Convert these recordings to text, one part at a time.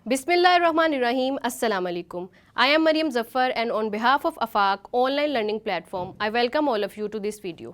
Bismillahirrahmanirrahim. Assalamu alaikum. I am Maryam Zafar and on behalf of AFAQ online learning platform, I welcome all of you to this video.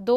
2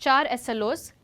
4 SLOs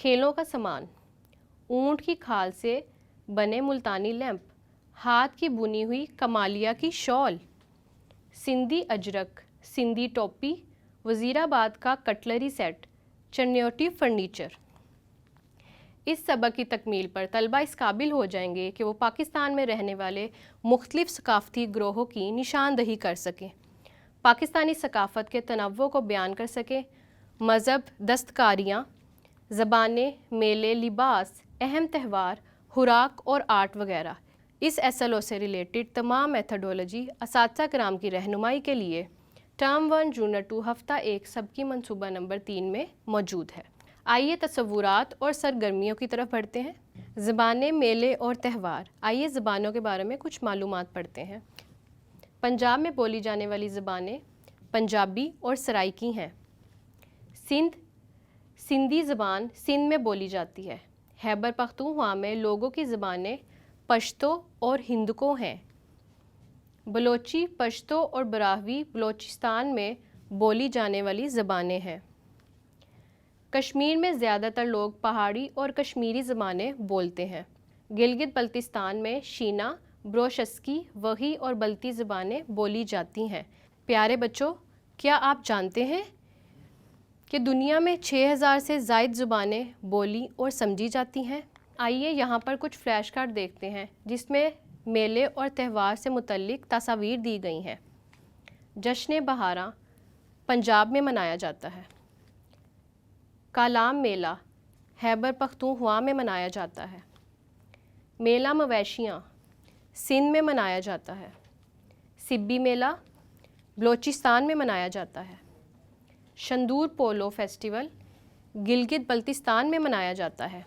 کھیلوں کا سامان، اونٹ کی کھال سے بنے ملتانی لیمپ، ہاتھ کی بنی ہوئی کمالیہ کی شال، سندھی اجرک، سندھی ٹوپی، وزیر آباد کا کٹلری سیٹ، چنیوٹی فرنیچر۔ اس سبق کی تکمیل پر طلبہ اس قابل ہو جائیں گے کہ وہ پاکستان میں رہنے والے مختلف ثقافتی گروہوں کی نشاندہی کر سکیں، پاکستانی ثقافت کے تنوع کو بیان کر سکیں، مذہب، دستکاریاں، زبانیں، میلے، لباس، اہم تہوار، خوراک اور آرٹ وغیرہ۔ اس ایس ایل او سے ریلیٹڈ تمام میتھڈولوجی اساتذہ کرام کی رہنمائی کے لیے ٹرم 1 جونر 2 ہفتہ 1 سبقی منصوبہ نمبر 3 میں موجود ہے۔ آئیے تصورات اور سرگرمیوں کی طرف بڑھتے ہیں۔ زبانیں، میلے اور تہوار۔ آئیے زبانوں کے بارے میں کچھ معلومات پڑھتے ہیں۔ پنجاب میں بولی جانے والی زبانیں پنجابی اور سرائکی ہیں۔ سندھی زبان سندھ میں بولی جاتی ہے۔ خیبر پختونخوا میں لوگوں کی زبانیں پشتو اور ہندکو ہیں۔ بلوچی، پشتو اور براہوی بلوچستان میں بولی جانے والی زبانیں ہیں۔ کشمیر میں زیادہ تر لوگ پہاڑی اور کشمیری زبانیں بولتے ہیں۔ گلگت بلتستان میں شینا، بروشسکی، وہی اور بلتی زبانیں بولی جاتی ہیں۔ پیارے بچوں، کیا آپ جانتے ہیں کہ دنیا میں 6000 سے زائد زبانیں بولی اور سمجھی جاتی ہیں؟ آئیے یہاں پر کچھ فلیش کارڈ دیکھتے ہیں جس میں میلے اور تہوار سے متعلق تصاویر دی گئی ہیں۔ جشن بہاراں پنجاب میں منایا جاتا ہے۔ کالام میلہ خیبر پختونخوا میں منایا جاتا ہے۔ میلہ مویشیاں سندھ میں منایا جاتا ہے۔ سبی میلہ بلوچستان میں منایا جاتا ہے۔ شندور پولو فیسٹیول گلگت بلتستان میں منایا جاتا ہے۔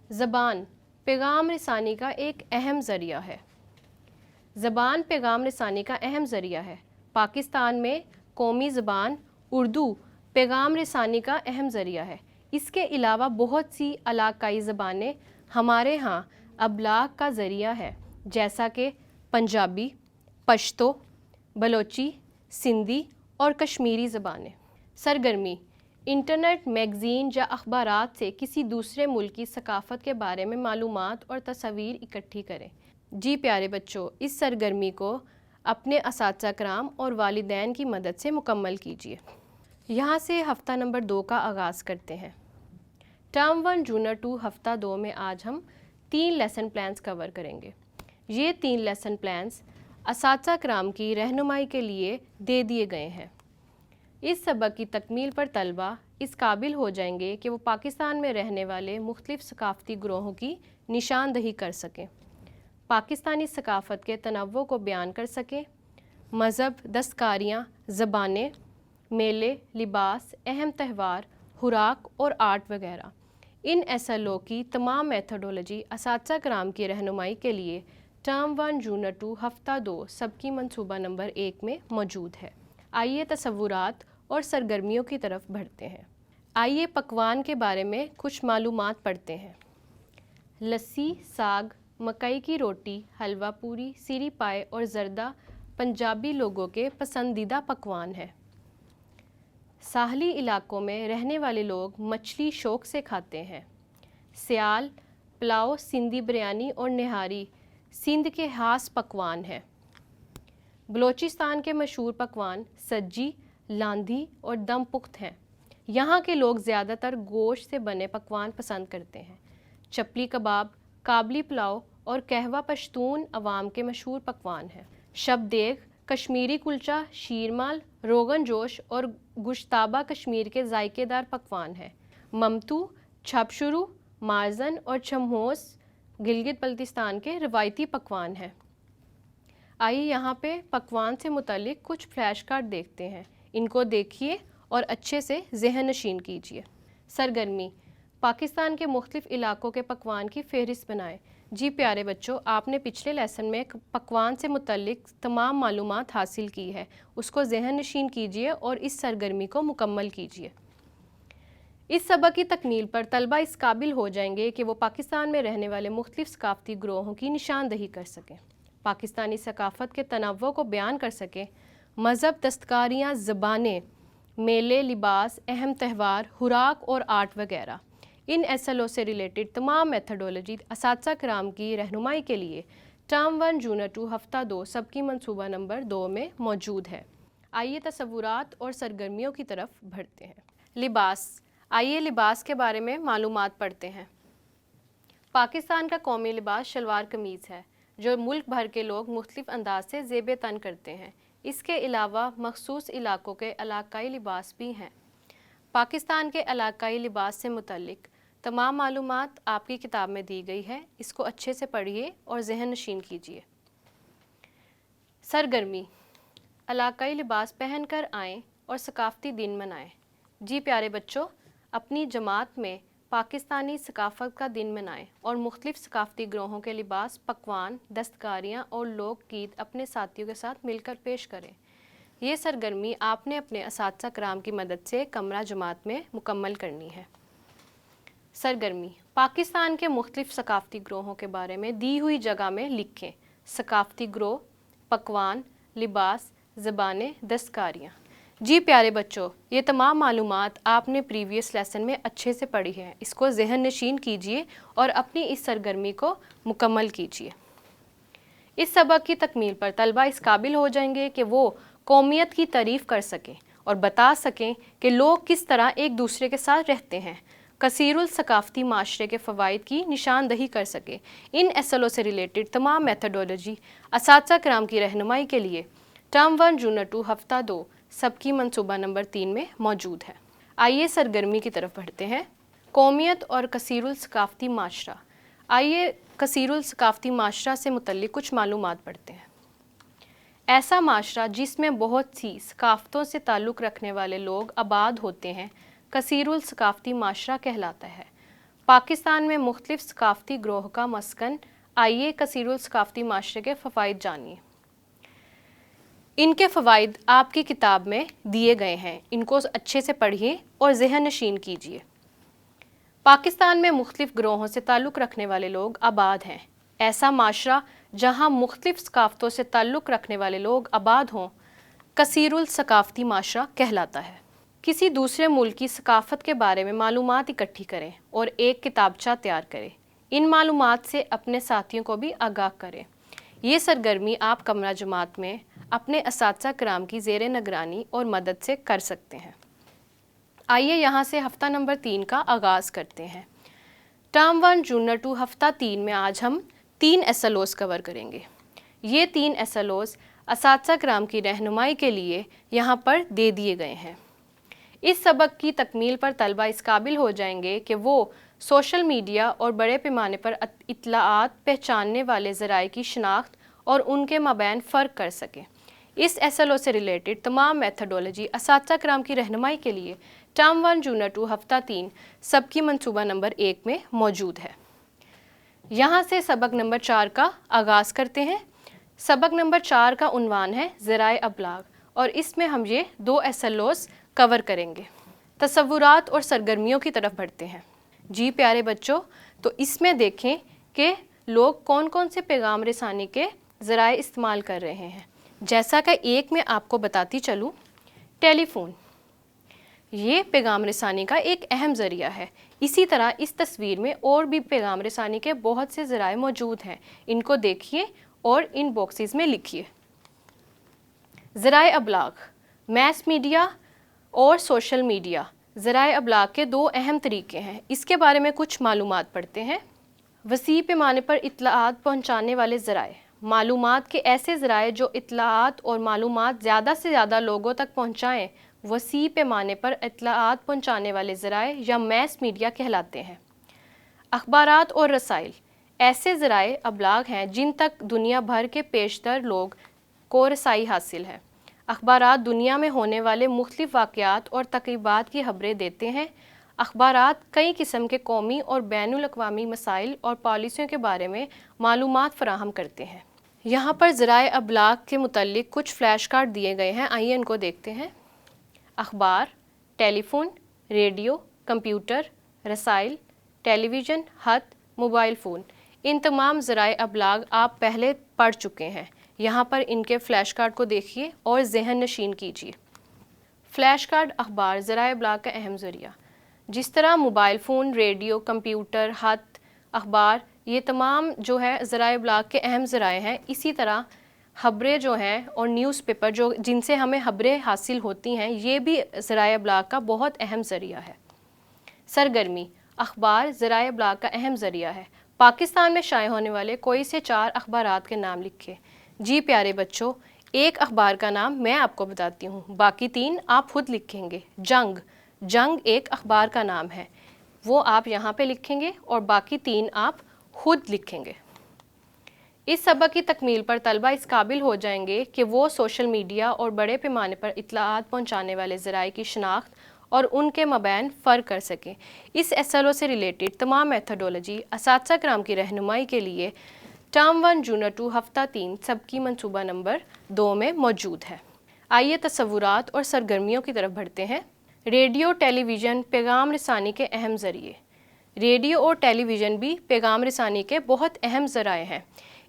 زبان پیغام رسانی کا ایک اہم ذریعہ ہے۔ زبان پیغام رسانی کا اہم ذریعہ ہے۔ پاکستان میں قومی زبان اردو پیغام رسانی کا اہم ذریعہ ہے۔ اس کے علاوہ بہت سی علاقائی زبانیں ہمارے ہاں ابلاغ کا ذریعہ ہے، جیسا کہ پنجابی، پشتو، بلوچی، سندھی اور کشمیری زبانیں۔ سرگرمی انٹرنیٹ، میگزین یا اخبارات سے کسی دوسرے ملک کی ثقافت کے بارے میں معلومات اور تصاویر اکٹھی کریں۔ جی پیارے بچوں، اس سرگرمی کو اپنے اساتذہ کرام اور والدین کی مدد سے مکمل کیجیے۔ یہاں سے ہفتہ نمبر 2 کا آغاز کرتے ہیں۔ ٹرم 1 جونر 2 ہفتہ 2 میں آج ہم 3 لیسن پلانز کور کریں گے۔ یہ 3 لیسن پلانز اساتذہ کرام کی رہنمائی کے لیے دے دیے گئے ہیں۔ اس سبق کی تکمیل پر طلبہ اس قابل ہو جائیں گے کہ وہ پاکستان میں رہنے والے مختلف ثقافتی گروہوں کی نشاندہی کر سکیں، پاکستانی ثقافت کے تنوع کو بیان کر سکیں، مذہب، دستکاریاں، زبانیں، میلے، لباس، اہم تہوار، خوراک اور آرٹ وغیرہ۔ ان ایس ایل او کی تمام میتھڈولوجی اساتذہ کرام کی رہنمائی کے لیے ٹرم 1 جونر 2 ہفتہ 2 سبقی منصوبہ نمبر 1 میں موجود ہے۔ آئیے تصورات اور سرگرمیوں کی طرف بڑھتے ہیں۔ آئیے پکوان کے بارے میں کچھ معلومات پڑھتے ہیں۔ لسی، ساگ، مکئی کی روٹی، حلوہ پوری، سیری پائے اور زردہ پنجابی لوگوں کے پسندیدہ پکوان ہیں۔ ساحلی علاقوں میں رہنے والے لوگ مچھلی شوق سے کھاتے ہیں۔ سیال، پلاؤ، سندھی بریانی اور نہاری سندھ کے خاص پکوان ہیں۔ بلوچستان کے مشہور پکوان سجی، لاندھی اور دم پخت ہیں۔ یہاں کے لوگ زیادہ تر گوشت سے بنے پکوان پسند کرتے ہیں۔ چپلی کباب، کابلی پلاؤ اور قہوہ پشتون عوام کے مشہور پکوان ہیں۔ شب دیگ، کشمیری کلچہ، شیرمال، روغن جوش اور گشتابہ کشمیر کے ذائقے دار پکوان ہیں۔ ممتو، چھپ شروع، مارزن اور چھموس گلگت بلتستان کے روایتی پکوان ہیں۔ آئیے یہاں پہ پکوان سے متعلق کچھ فلیش کارڈ دیکھتے ہیں۔ ان کو دیکھیے اور اچھے سے ذہن نشین کیجیے۔ سرگرمی پاکستان کے مختلف علاقوں کے پکوان کی فہرست بنائیں۔ جی پیارے بچوں، آپ نے پچھلے لیسن میں پکوان سے متعلق تمام معلومات حاصل کی ہے، اس کو ذہن نشین کیجیے اور اس سرگرمی کو مکمل کیجیے۔ اس سبق کی تکمیل پر طلبہ اس قابل ہو جائیں گے کہ وہ پاکستان میں رہنے والے مختلف ثقافتی گروہوں کی نشاندہی کر سکیں، پاکستانی ثقافت کے تنوع کو بیان کر سکیں، مذہب، دستکاریاں، زبانیں، میلے، لباس، اہم تہوار، خوراک اور آرٹ وغیرہ۔ ان SLO سے ریلیٹڈ تمام میتھڈولوجی اساتذہ کرام کی رہنمائی کے لیے ٹرم 1 یونٹ 2 ہفتہ 2 سب کی منصوبہ نمبر 2 میں موجود ہے۔ آئیے تصورات اور سرگرمیوں کی طرف بڑھتے ہیں۔ لباس، آئیے لباس کے بارے میں معلومات پڑھتے ہیں۔ پاکستان کا قومی لباس شلوار قمیض ہے جو ملک بھر کے لوگ مختلف انداز سے زیب تن کرتے ہیں۔ اس کے علاوہ مخصوص علاقوں کے علاقائی لباس بھی ہیں۔ پاکستان کے علاقائی لباس سے متعلق تمام معلومات آپ کی کتاب میں دی گئی ہے، اس کو اچھے سے پڑھیے اور ذہن نشین کیجیے۔ سرگرمی، علاقائی لباس پہن کر آئیں اور ثقافتی دن منائیں۔ جی پیارے بچوں، اپنی جماعت میں پاکستانی ثقافت کا دن منائیں اور مختلف ثقافتی گروہوں کے لباس، پکوان، دستکاریاں اور لوک گیت اپنے ساتھیوں کے ساتھ مل کر پیش کریں۔ یہ سرگرمی آپ نے اپنے اساتذہ کرام کی مدد سے کمرہ جماعت میں مکمل کرنی ہے۔ سرگرمی، پاکستان کے مختلف ثقافتی گروہوں کے بارے میں دی ہوئی جگہ میں لکھیں۔ ثقافتی گروہ، پکوان، لباس، زبانیں، دستکاریاں۔ جی پیارے بچوں، یہ تمام معلومات آپ نے پریویس لیسن میں اچھے سے پڑھی ہے، اس کو ذہن نشین کیجیے اور اپنی اس سرگرمی کو مکمل کیجیے۔ اس سبق کی تکمیل پر طلبہ اس قابل ہو جائیں گے کہ وہ قومیت کی تعریف کر سکیں اور بتا سکیں کہ لوگ کس طرح ایک دوسرے کے ساتھ رہتے ہیں، کثیر الثقافتی معاشرے کے فوائد کی نشاندہی کر سکیں۔ ان SLO سے ریلیٹڈ تمام میتھڈولوجی اساتذہ کرام کی رہنمائی کے لیے ٹرم 1 یونٹ 2 ہفتہ 2 سب کی منصوبہ نمبر 3 میں موجود ہے۔ آئیے سرگرمی کی طرف بڑھتے ہیں۔ قومیت اور کثیر الثقافتی معاشرہ۔ آئیے کثیر الثقافتی معاشرہ سے متعلق کچھ معلومات پڑھتے ہیں۔ ایسا معاشرہ جس میں بہت سی ثقافتوں سے تعلق رکھنے والے لوگ آباد ہوتے ہیں کثیر الثقافتی معاشرہ کہلاتا ہے۔ پاکستان میں مختلف ثقافتی گروہ کا مسکن۔ آئیے کثیر الثقافتی معاشرے کے فوائد جانیے۔ ان کے فوائد آپ کی کتاب میں دیے گئے ہیں، ان کو اچھے سے پڑھیے اور ذہن نشین کیجیے۔ پاکستان میں مختلف گروہوں سے تعلق رکھنے والے لوگ آباد ہیں۔ ایسا معاشرہ جہاں مختلف ثقافتوں سے تعلق رکھنے والے لوگ آباد ہوں کثیر الثقافتی معاشرہ کہلاتا ہے۔ کسی دوسرے ملک کی ثقافت کے بارے میں معلومات اکٹھی کریں اور ایک کتابچہ تیار کریں۔ ان معلومات سے اپنے ساتھیوں کو بھی آگاہ کریں۔ یہ سرگرمی آپ کمرہ جماعت میں اپنے اساتذہ کرام کی زیر نگرانی اور مدد سے کر سکتے ہیں۔ آئیے یہاں سے ہفتہ نمبر 3 کا آغاز کرتے ہیں۔ ٹرم 1 یونٹ 2 ہفتہ 3 میں آج ہم 3 SLOs کور کریں گے۔ یہ 3 SLOs اساتذہ کرام کی رہنمائی کے لیے یہاں پر دے دیے گئے ہیں۔ اس سبق کی تکمیل پر طلبہ اس قابل ہو جائیں گے کہ وہ سوشل میڈیا اور بڑے پیمانے پر اطلاعات پہنچانے والے ذرائع کی شناخت اور ان کے مابین فرق کر سکیں۔ اس SLO سے ریلیٹڈ تمام میتھڈولوجی اساتذہ کرام کی رہنمائی کے لیے ٹرم 1 یونٹ 2 ہفتہ 3 سب کی منصوبہ نمبر 1 میں موجود ہے۔ یہاں سے سبق نمبر 4 کا آغاز کرتے ہیں۔ سبق نمبر 4 کا عنوان ہے ذرائع ابلاغ اور اس میں ہم یہ 2 SLOs کور کریں گے۔ تصورات اور سرگرمیوں کی طرف بڑھتے ہیں۔ جی پیارے بچوں، تو اس میں دیکھیں کہ لوگ کون کون سے پیغام رسانی کے ذرائع استعمال کر رہے ہیں۔ جیسا کہ ایک میں آپ کو بتاتی چلوں، ٹیلی فون، یہ پیغام رسانی کا ایک اہم ذریعہ ہے۔ اسی طرح اس تصویر میں اور بھی پیغام رسانی کے بہت سے ذرائع موجود ہیں، ان کو دیکھیے اور ان باکسز میں لکھیے۔ ذرائع ابلاغ، میس میڈیا اور سوشل میڈیا ذرائع ابلاغ کے 2 اہم طریقے ہیں۔ اس کے بارے میں کچھ معلومات پڑھتے ہیں۔ وسیع پیمانے پر اطلاعات پہنچانے والے ذرائع، معلومات کے ایسے ذرائع جو اطلاعات اور معلومات زیادہ سے زیادہ لوگوں تک پہنچائیں وسیع پیمانے پر اطلاعات پہنچانے والے ذرائع یا میس میڈیا کہلاتے ہیں۔ اخبارات اور رسائل ایسے ذرائع ابلاغ ہیں جن تک دنیا بھر کے بیشتر لوگ کو رسائی حاصل ہے۔ اخبارات دنیا میں ہونے والے مختلف واقعات اور تقریبات کی خبریں دیتے ہیں۔ اخبارات کئی قسم کے قومی اور بین الاقوامی مسائل اور پالیسیوں کے بارے میں معلومات فراہم کرتے ہیں۔ یہاں پر ذرائع ابلاغ کے متعلق کچھ فلیش کارڈ دیے گئے ہیں، آئیے ان کو دیکھتے ہیں۔ اخبار، ٹیلی فون، ریڈیو، کمپیوٹر، رسائل، ٹیلی ویژن، خط، موبائل فون، ان تمام ذرائع ابلاغ آپ پہلے پڑھ چکے ہیں۔ یہاں پر ان کے فلیش کارڈ کو دیکھیے اور ذہن نشین کیجیے۔ فلیش کارڈ، اخبار ذرائع ابلاغ کا اہم ذریعہ۔ جس طرح موبائل فون، ریڈیو، کمپیوٹر، خط، اخبار یہ تمام جو ہے ذرائع ابلاغ کے اہم ذرائع ہیں، اسی طرح خبریں جو ہیں اور نیوز پیپر جو جن سے ہمیں خبریں حاصل ہوتی ہیں یہ بھی ذرائع ابلاغ کا بہت اہم ذریعہ ہے۔ سرگرمی، اخبار ذرائع ابلاغ کا اہم ذریعہ ہے۔ پاکستان میں شائع ہونے والے کوئی سے 4 اخبارات کے نام لکھے۔ جی پیارے بچوں، ایک اخبار کا نام میں آپ کو بتاتی ہوں، باقی 3 آپ خود لکھیں گے۔ جنگ ایک اخبار کا نام ہے، وہ آپ یہاں پہ لکھیں گے اور باقی 3 آپ خود لکھیں گے۔ اس سبق کی تکمیل پر طلبہ اس قابل ہو جائیں گے کہ وہ سوشل میڈیا اور بڑے پیمانے پر اطلاعات پہنچانے والے ذرائع کی شناخت اور ان کے مابین فرق کر سکیں۔ اس SLO سے ریلیٹڈ تمام میتھڈولوجی اساتذہ کرام کی رہنمائی کے لیے ٹرم 1 جونر 2 ہفتہ 3 سبقی منصوبہ نمبر 2 میں موجود ہے۔ آئیے تصورات اور سرگرمیوں کی طرف بڑھتے ہیں۔ ریڈیو، ٹیلی ویژن پیغام رسانی کے اہم ذریعے۔ ریڈیو اور ٹیلی ویژن بھی پیغام رسانی کے بہت اہم ذرائع ہیں۔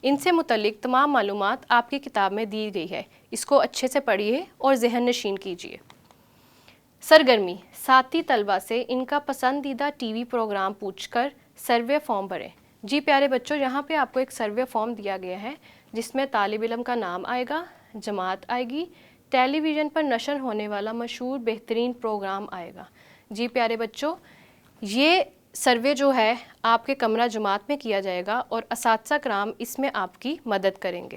ان سے متعلق تمام معلومات آپ کی کتاب میں دی گئی ہے، اس کو اچھے سے پڑھیے اور ذہن نشین کیجیے۔ سرگرمی، ساتھی طلبہ سے ان کا پسندیدہ ٹی وی پروگرام پوچھ کر سروے فارم بھریں۔ جی پیارے بچوں، یہاں پہ آپ کو ایک سروے فارم دیا گیا ہے جس میں طالب علم کا نام آئے گا، جماعت آئے گی، ٹیلی ویژن پر نشر ہونے والا مشہور بہترین پروگرام آئے گا۔ جی پیارے بچوں، یہ سروے جو ہے آپ کے کمرہ جماعت میں کیا جائے گا اور اساتذہ کرام اس میں آپ کی مدد کریں گے۔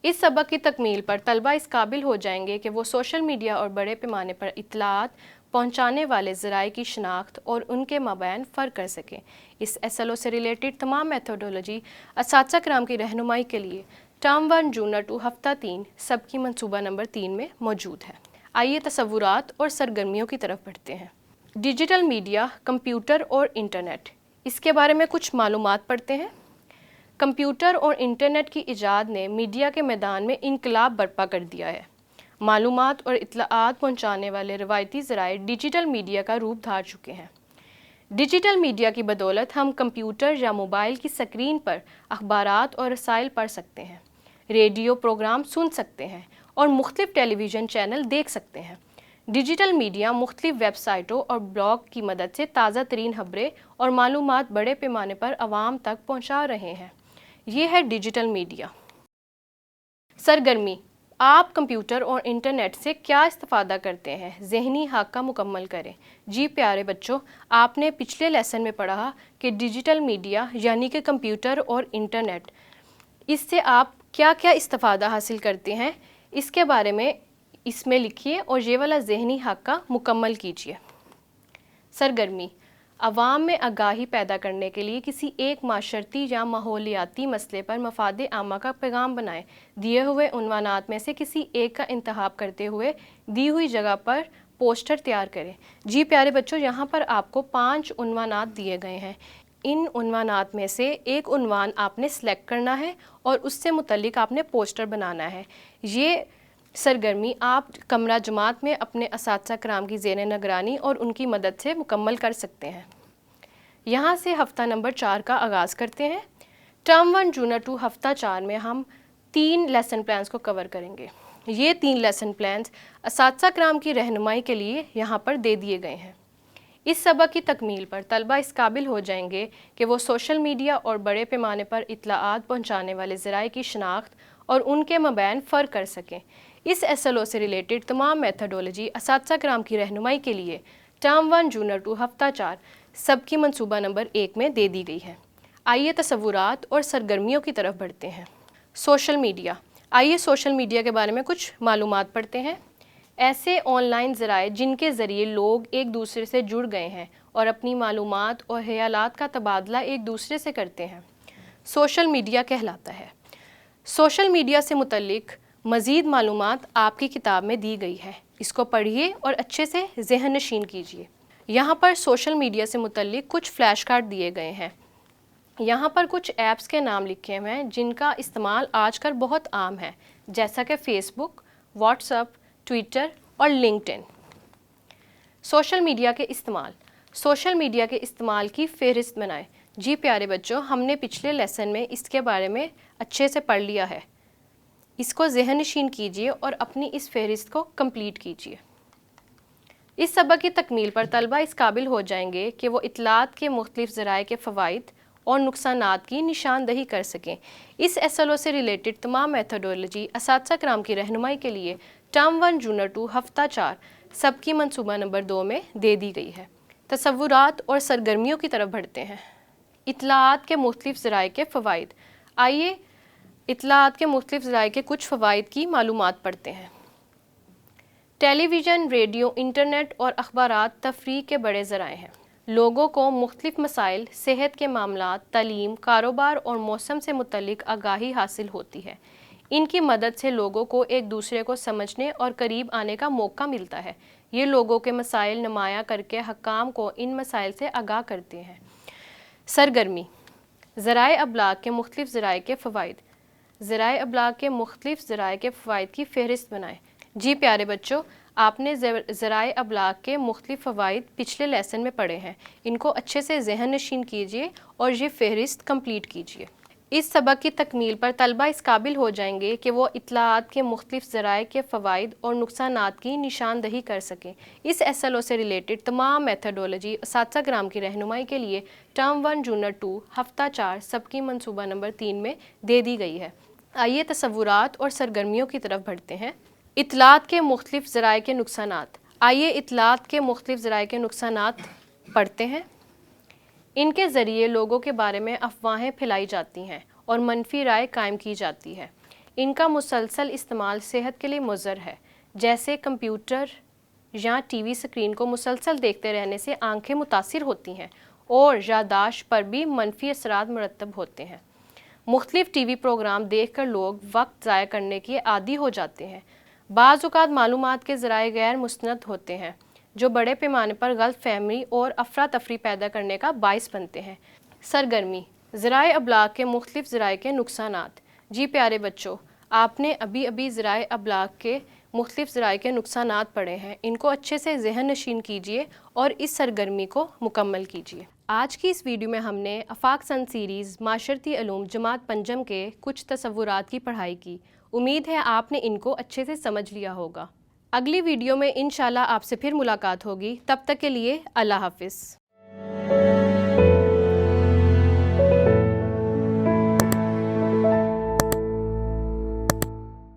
اس سبق کی تکمیل پر طلبہ اس قابل ہو جائیں گے کہ وہ سوشل میڈیا اور بڑے پیمانے پر اطلاعات پہنچانے والے ذرائع کی شناخت اور ان کے مابین فرق کر سکیں۔ اس SLO سے ریلیٹڈ تمام میتھڈولوجی اساتذہ کرام کی رہنمائی کے لیے ٹرم 1 جونر 2 ہفتہ 3 سبقی منصوبہ نمبر 3 میں موجود ہے۔ آئیے تصورات اور سرگرمیوں کی طرف بڑھتے ہیں۔ ڈیجیٹل میڈیا، کمپیوٹر اور انٹرنیٹ، اس کے بارے میں کچھ معلومات پڑھتے ہیں۔ کمپیوٹر اور انٹرنیٹ کی ایجاد نے میڈیا کے میدان میں انقلاب برپا کر دیا ہے۔ معلومات اور اطلاعات پہنچانے والے روایتی ذرائع ڈیجیٹل میڈیا کا روپ دھار چکے ہیں۔ ڈیجیٹل میڈیا کی بدولت ہم کمپیوٹر یا موبائل کی سکرین پر اخبارات اور رسائل پڑھ سکتے ہیں، ریڈیو پروگرام سن سکتے ہیں اور مختلف ٹیلی ویژن چینل دیکھ سکتے ہیں۔ ڈیجیٹل میڈیا مختلف ویب سائٹوں اور بلاگ کی مدد سے تازہ ترین خبریں اور معلومات بڑے پیمانے پر عوام تک پہنچا رہے ہیں۔ یہ ہے ڈیجیٹل میڈیا۔ سرگرمی، آپ کمپیوٹر اور انٹرنیٹ سے کیا استفادہ کرتے ہیں؟ ذہنی خاکہ مکمل کریں۔ جی پیارے بچوں، آپ نے پچھلے لیسن میں پڑھا کہ ڈیجیٹل میڈیا یعنی کہ کمپیوٹر اور انٹرنیٹ، اس سے آپ کیا کیا استفادہ حاصل کرتے ہیں، اس کے بارے میں اس میں لکھیے اور یہ والا ذہنی خاکہ مکمل کیجیے۔ سرگرمی، عوام میں آگاہی پیدا کرنے کے لیے کسی ایک معاشرتی یا ماحولیاتی مسئلے پر مفاد عامہ کا پیغام بنائیں۔ دیے ہوئے عنوانات میں سے کسی ایک کا انتخاب کرتے ہوئے دی ہوئی جگہ پر پوسٹر تیار کریں۔ جی پیارے بچوں، یہاں پر آپ کو 5 عنوانات دیے گئے ہیں۔ ان عنوانات میں سے ایک عنوان آپ نے سلیکٹ کرنا ہے اور اس سے متعلق آپ نے پوسٹر بنانا ہے۔ یہ سرگرمی آپ کمرہ جماعت میں اپنے اساتذہ کرام کی زیر نگرانی اور ان کی مدد سے مکمل کر سکتے ہیں۔ یہاں سے ہفتہ نمبر 4 کا آغاز کرتے ہیں۔ ٹرم 1 جونر 2 ہفتہ 4 میں ہم 3 لیسن پلانز کو کور کریں گے۔ یہ 3 لیسن پلانز اساتذہ کرام کی رہنمائی کے لیے یہاں پر دے دیے گئے ہیں۔ اس سبق کی تکمیل پر طلبہ اس قابل ہو جائیں گے کہ وہ سوشل میڈیا اور بڑے پیمانے پر اطلاعات پہنچانے والے ذرائع کی شناخت اور ان کے مابین فرق کر سکیں۔ اس SLO سے ریلیٹڈ تمام میتھڈولوجی اساتذہ کرام کی رہنمائی کے لیے ٹرم 1 جونر 2 ہفتہ 4 سبقی منصوبہ نمبر 1 میں دے دی گئی ہے۔ آئیے تصورات اور سرگرمیوں کی طرف بڑھتے ہیں۔ سوشل میڈیا، آئیے سوشل میڈیا کے بارے میں کچھ معلومات پڑھتے ہیں۔ ایسے آن لائن ذرائع جن کے ذریعے لوگ ایک دوسرے سے جڑ گئے ہیں اور اپنی معلومات اور خیالات کا تبادلہ ایک دوسرے سے کرتے ہیں، سوشل میڈیا کہلاتا ہے۔ سوشل میڈیا سے متعلق مزید معلومات آپ کی کتاب میں دی گئی ہے، اس کو پڑھیے اور اچھے سے ذہن نشین کیجیے۔ یہاں پر سوشل میڈیا سے متعلق کچھ فلیش کارڈ دیے گئے ہیں۔ یہاں پر کچھ ایپس کے نام لکھے ہوئے ہیں جن کا استعمال آج کل بہت عام ہے، جیسا کہ فیس بک، واٹس ایپ، ٹویٹر اور لنکڈ ان۔ سوشل میڈیا کے استعمال، سوشل میڈیا کے استعمال کی فہرست بنائیں۔ جی پیارے بچوں، ہم نے پچھلے لیسن میں اس کے بارے میں اچھے سے پڑھ لیا ہے، اس کو ذہن نشین کیجیے اور اپنی اس فہرست کو کمپلیٹ کیجیے۔ اس سبق کی تکمیل پر طلبہ اس قابل ہو جائیں گے کہ وہ اطلاعات کے مختلف ذرائع کے فوائد اور نقصانات کی نشاندہی کر سکیں۔ اس SLO سے ریلیٹڈ تمام میتھڈولوجی اساتذہ کرام کی رہنمائی کے لیے ٹرم 1 یونٹ 2 ہفتہ 4 سبق منصوبہ نمبر 2 میں دے دی گئی ہے۔ تصورات اور سرگرمیوں کی طرف بڑھتے ہیں۔ اطلاعات کے مختلف ذرائع کے فوائد۔ آئیے اطلاعات کے مختلف ذرائع کے کچھ فوائد کی معلومات پڑھتے ہیں۔ ٹیلی ویژن، ریڈیو، انٹرنیٹ اور اخبارات تفریح کے بڑے ذرائع ہیں۔ لوگوں کو مختلف مسائل، صحت کے معاملات، تعلیم، کاروبار اور موسم سے متعلق آگاہی حاصل ہوتی ہے۔ ان کی مدد سے لوگوں کو ایک دوسرے کو سمجھنے اور قریب آنے کا موقع ملتا ہے۔ یہ لوگوں کے مسائل نمایاں کر کے حکام کو ان مسائل سے آگاہ کرتے ہیں۔ سرگرمی، ذرائع ابلاغ کے مختلف ذرائع کے فوائد۔ ذرائع ابلاغ کے مختلف ذرائع کے فوائد کی فہرست بنائیں۔ جی پیارے بچوں، آپ نے ذرائع ابلاغ کے مختلف فوائد پچھلے لیسن میں پڑھے ہیں۔ ان کو اچھے سے ذہن نشین کیجیے اور یہ فہرست کمپلیٹ کیجیے۔ اس سبق کی تکمیل پر طلبہ اس قابل ہو جائیں گے کہ وہ اطلاعات کے مختلف ذرائع کے فوائد اور نقصانات کی نشاندہی کر سکیں۔ اس SLO سے ریلیٹڈ تمام میتھڈولوجی اساتذہ کرام کی رہنمائی کے لیے ٹرم 1 یونٹ 2 ہفتہ 4 سبق منصوبہ نمبر 3 میں دے دی گئی ہے۔ آئیے تصورات اور سرگرمیوں کی طرف بڑھتے ہیں۔ اطلاعات کے مختلف ذرائع کے نقصانات۔ آئیے اطلاعات کے مختلف ذرائع کے نقصانات پڑھتے ہیں۔ ان کے ذریعے لوگوں کے بارے میں افواہیں پھیلائی جاتی ہیں اور منفی رائے قائم کی جاتی ہے۔ ان کا مسلسل استعمال صحت کے لیے مضر ہے، جیسے کمپیوٹر یا TV اسکرین کو مسلسل دیکھتے رہنے سے آنکھیں متاثر ہوتی ہیں اور یادداشت پر بھی منفی اثرات مرتب ہوتے ہیں۔ مختلف TV پروگرام دیکھ کر لوگ وقت ضائع کرنے کے عادی ہو جاتے ہیں۔ بعض اوقات معلومات کے ذرائع غیر مستند ہوتے ہیں، جو بڑے پیمانے پر غلط فہمی اور افراتفری پیدا کرنے کا باعث بنتے ہیں۔ سرگرمی، ذرائع ابلاغ کے مختلف ذرائع کے نقصانات۔ جی پیارے بچوں، آپ نے ابھی ذرائع ابلاغ کے مختلف ذرائع کے نقصانات پڑھے ہیں۔ ان کو اچھے سے ذہن نشین کیجیے اور اس سرگرمی کو مکمل کیجیے۔ آج کی اس ویڈیو میں ہم نے آفاق سن سیریز معاشرتی علوم جماعت پنجم کے کچھ تصورات کی پڑھائی کی۔ امید ہے آپ نے ان کو اچھے سے سمجھ لیا ہوگا۔ اگلی ویڈیو میں انشاءاللہ آپ سے پھر ملاقات ہوگی۔ تب تک کے لیے اللہ حافظ۔